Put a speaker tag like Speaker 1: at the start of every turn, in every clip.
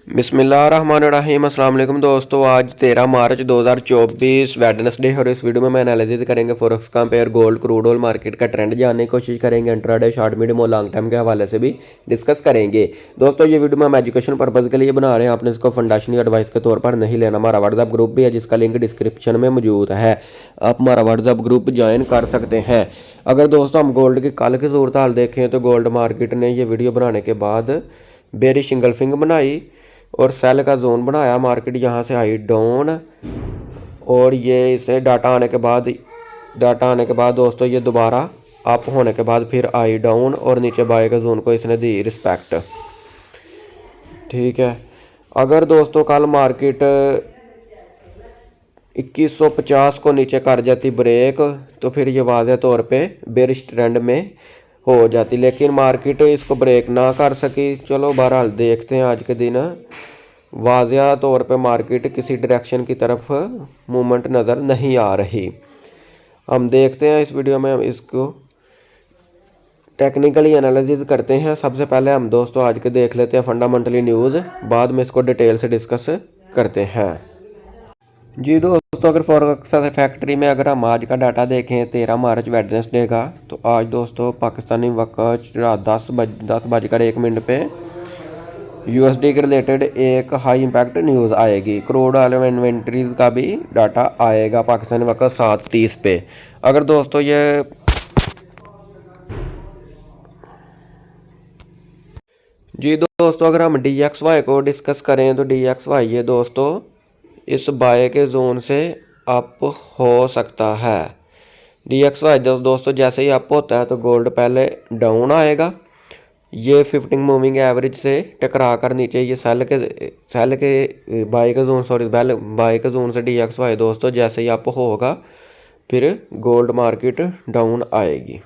Speaker 1: बिस्मिल्लाहिर्रहमानिर्रहीम। अस्सलाम वालेकुम दोस्तों, आज 13 मार्च 2024 वेडनेसडे और इस वीडियो में मैं एनालिसिस करेंगे forex compare gold crude oil market का ट्रेंड जानने की कोशिश करेंगे। इंट्राडे शॉर्ट मीडियम और लॉन्ग टर्म के हवाले से भी डिस्कस करेंगे। दोस्तों ये वीडियो हम एजुकेशन पर्पज़ के लिए बना रहे हैं, आपने इसको फंडाशनल एडवाइस के तौर पर नहीं लेना। हमारा व्हाट्सएप ग्रुप भी है जिसका लिंक डिस्क्रिप्शन में मौजूद है, आप हमारा व्हाट्सएप ग्रुप ज्वाइन कर सकते हैं। अगर दोस्तों हम गोल्ड की कल की सूरत हाल देखें तो गोल्ड मार्केट ने ये वीडियो बनाने के बाद बेरिश इंगल्फिंग बनाई और सेल का जोन बनाया। मार्केट यहाँ से आई डाउन और ये इसे डाटा आने के बाद दोस्तों ये दोबारा अप होने के बाद फिर आई डाउन और नीचे बाय के जोन को इसने दी रिस्पेक्ट। ठीक है, अगर दोस्तों कल मार्केट 2150 को नीचे कर जाती ब्रेक तो फिर ये वाज़ह तौर पे बेरिश ट्रेंड में हो जाती, लेकिन मार्केट इसको ब्रेक ना कर सकी। चलो बहरहाल देखते हैं, आज के दिन वाज़ह तौर पे मार्केट किसी डायरेक्शन की तरफ मूवमेंट नज़र नहीं आ रही। हम देखते हैं इस वीडियो में, हम इसको टेक्निकली एनालिसिस करते हैं। सबसे पहले हम दोस्तों आज के देख लेते हैं फंडामेंटली न्यूज़, बाद में इसको डिटेल से डिस्कस करते हैं। जी दोस्तों, अगर फॉरेक्स फैक्ट्री में अगर हम आज का डाटा देखें 13 मार्च वेडनेसडे का, तो आज दोस्तों पाकिस्तानी वक्त रात 10:01 पे यूएसडी के रिलेटेड एक हाई इम्पैक्ट न्यूज़ आएगी। क्रूड ऑयल इन्वेंटरीज का भी डाटा आएगा पाकिस्तानी वक्त 7:30 पे। अगर दोस्तों ये जी दोस्तों, अगर हम DXY को डिस्कस करें तो DXY ये दोस्तों इस बाय के जोन से अप हो सकता है। DXY दोस्तों जैसे ही अप होता है तो गोल्ड पहले डाउन आएगा, ये 15 मूविंग एवरेज से टकरा कर नीचे ये सेल के बाय के जोन से DXY दोस्तों जैसे ही अप होगा फिर गोल्ड मार्केट डाउन आएगी।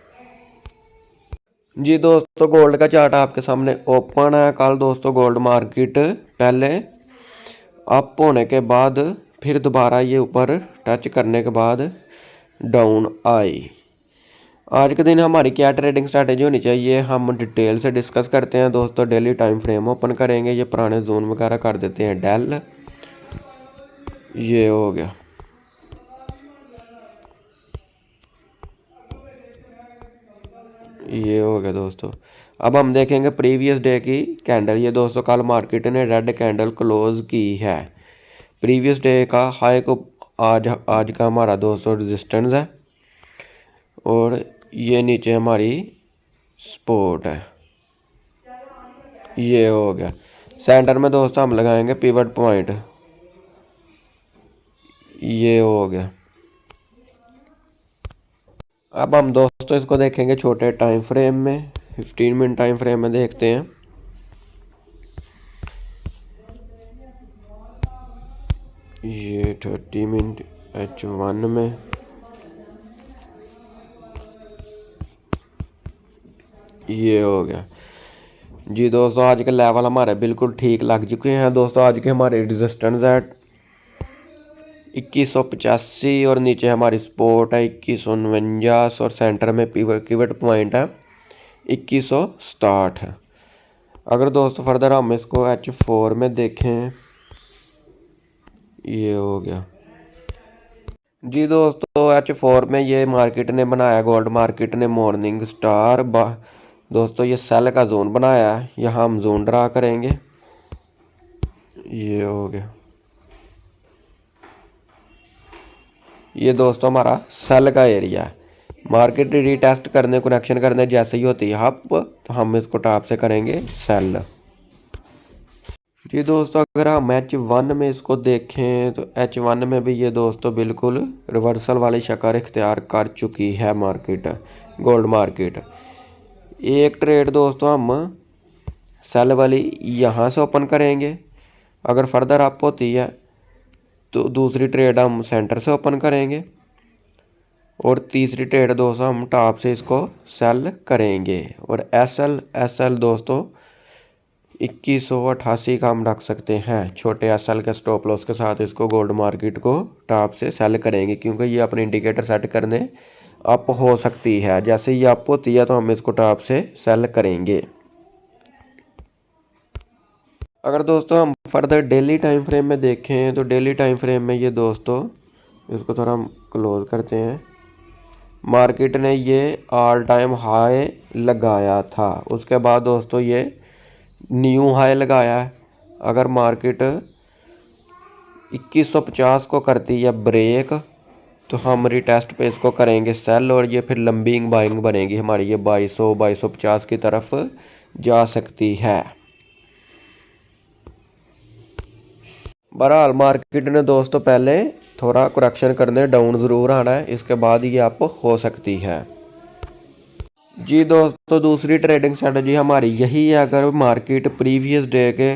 Speaker 1: जी दोस्तों, गोल्ड का चार्ट आपके सामने ओपन है। कल दोस्तों गोल्ड मार्केट पहले अप होने के बाद फिर दोबारा ये ऊपर टच करने के बाद डाउन आई। आज के दिन हमारी क्या ट्रेडिंग स्ट्रैटेजी होनी चाहिए, हम डिटेल से डिस्कस करते हैं दोस्तों। डेली टाइम फ्रेम ओपन करेंगे, ये पुराने जोन वगैरह कर देते हैं डेल, ये हो गया। ये हो गया दोस्तों। अब हम देखेंगे प्रीवियस डे की कैंडल। ये दोस्तों कल मार्केट ने रेड कैंडल क्लोज की है। प्रीवियस डे का हाई को आज का हमारा दोस्तों रेजिस्टेंस है और ये नीचे हमारी सपोर्ट है। ये हो गया। सेंटर में दोस्तों हम लगाएंगे पिवट पॉइंट, ये हो गया। अब हम दोस्तों इसको देखेंगे छोटे टाइम फ्रेम में, 15 मिनट टाइम फ्रेम में देखते हैं। ये 30 मिनट H1 में, ये हो गया। जी दोस्तों, आज के लेवल हमारे बिल्कुल ठीक लग चुके हैं दोस्तों। आज के हमारे रेजिस्टेंस है 2185 और नीचे हमारी सपोर्ट है 2149 और सेंटर में पिवट पॉइंट है 2160 है। अगर दोस्तों फर्दर हम इसको H4 में देखें, ये हो गया। जी दोस्तों, H4 में ये मार्केट ने बनाया, गोल्ड मार्केट ने मॉर्निंग स्टार दोस्तों ये सेल का जोन बनाया है, यहाँ हम जोन ड्रा करेंगे। ये हो गया। ये दोस्तों हमारा सेल का एरिया है। मार्केट रीटेस्ट करने कनेक्शन करने जैसे ही होती है अप तो हम इसको टॉप से करेंगे सेल। जी दोस्तों, अगर हम H1 में इसको देखें तो H1 में भी ये दोस्तों बिल्कुल रिवर्सल वाली शक्ल इख्तियार कर चुकी है मार्केट, गोल्ड मार्केट। एक ट्रेड दोस्तों हम सेल वाली यहाँ से ओपन करेंगे, अगर फर्दर अप होती है तो दूसरी ट्रेड हम सेंटर से ओपन करेंगे और तीसरी ट्रेड दोस्तों हम टॉप से इसको सेल करेंगे। और एसएल दोस्तों 2188 का हम रख सकते हैं छोटे एसएल के स्टॉप लॉस के साथ। इसको गोल्ड मार्केट को टॉप से सेल करेंगे क्योंकि ये अपने इंडिकेटर सेट करने अप हो सकती है। जैसे ये अप होती है तो हम इसको टॉप से सेल करेंगे। अगर दोस्तों हम फर्दर डेली टाइम फ्रेम में देखें तो डेली टाइम फ्रेम में ये दोस्तों, इसको थोड़ा हम क्लोज करते हैं, मार्केट ने ये ऑल टाइम हाई लगाया था, उसके बाद दोस्तों ये न्यू हाई लगाया है। अगर मार्केट 2150 को करती है ब्रेक तो हम रिटेस्ट पे इसको करेंगे सेल, और ये फिर लंबी बाइंग बनेगी हमारी, ये 2250 की तरफ जा सकती है। बहरहाल मार्केट ने दोस्तों पहले थोड़ा करेक्शन करने डाउन ज़रूर आना है, इसके बाद ये अप हो सकती है। जी दोस्तों, दूसरी ट्रेडिंग स्ट्रेटजी हमारी यही है, अगर मार्केट प्रीवियस डे के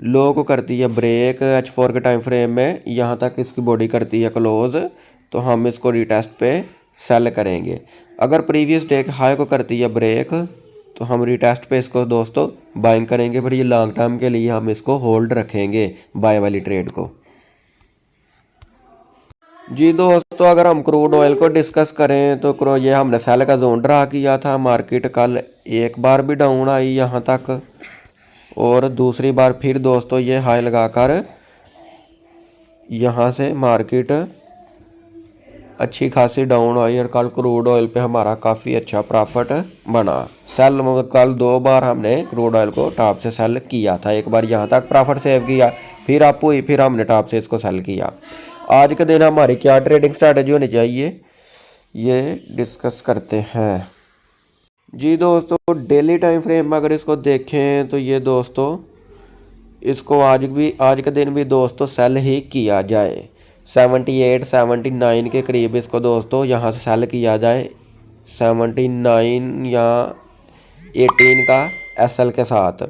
Speaker 1: लो को करती है ब्रेक H4 के टाइम फ्रेम में, यहाँ तक इसकी बॉडी करती है क्लोज, तो हम इसको रिटेस्ट पे सेल करेंगे। अगर प्रीवियस डे के हाई को करती है ब्रेक तो हम रिटेस्ट पे इसको दोस्तों बाइंग करेंगे, फिर ये लॉन्ग टर्म के लिए हम इसको होल्ड रखेंगे बाय वाली ट्रेड को। जी दोस्तों, अगर हम क्रूड ऑयल को डिस्कस करें तो ये हमने सेल का जोन ड्रा किया था। मार्केट कल एक बार भी डाउन आई यहाँ तक, और दूसरी बार फिर दोस्तों ये हाई लगाकर यहाँ से मार्केट अच्छी खासी डाउन आई, और कल क्रूड ऑयल पे हमारा काफ़ी अच्छा प्रॉफिट बना। सेल कल 2 बार हमने क्रूड ऑयल को टॉप से सेल किया था, एक बार यहाँ तक प्रॉफिट सेव किया, फिर अप हुई, फिर हमने टॉप से इसको सेल किया। आज के दिन हमारी क्या ट्रेडिंग स्ट्रैटेजी होनी चाहिए ये डिस्कस करते हैं। जी दोस्तों, डेली टाइम फ्रेम में अगर इसको देखें तो ये दोस्तों, इसको आज के दिन भी दोस्तों सेल ही किया जाए। 78-79 के करीब इसको दोस्तों यहाँ से सेल किया जाए, 79 या 18 का SL के साथ।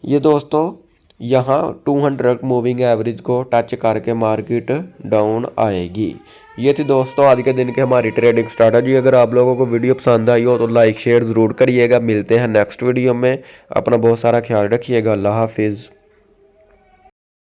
Speaker 1: ये दोस्तों यहाँ 200 मूविंग एवरेज को टच करके मार्केट डाउन आएगी। ये थी दोस्तों आज के दिन की हमारी ट्रेडिंग स्ट्रैटेजी। अगर आप लोगों को वीडियो पसंद आई हो तो लाइक शेयर ज़रूर करिएगा। मिलते हैं नेक्स्ट वीडियो में, अपना बहुत सारा ख्याल रखिएगा। अल्लाह हाफिज़।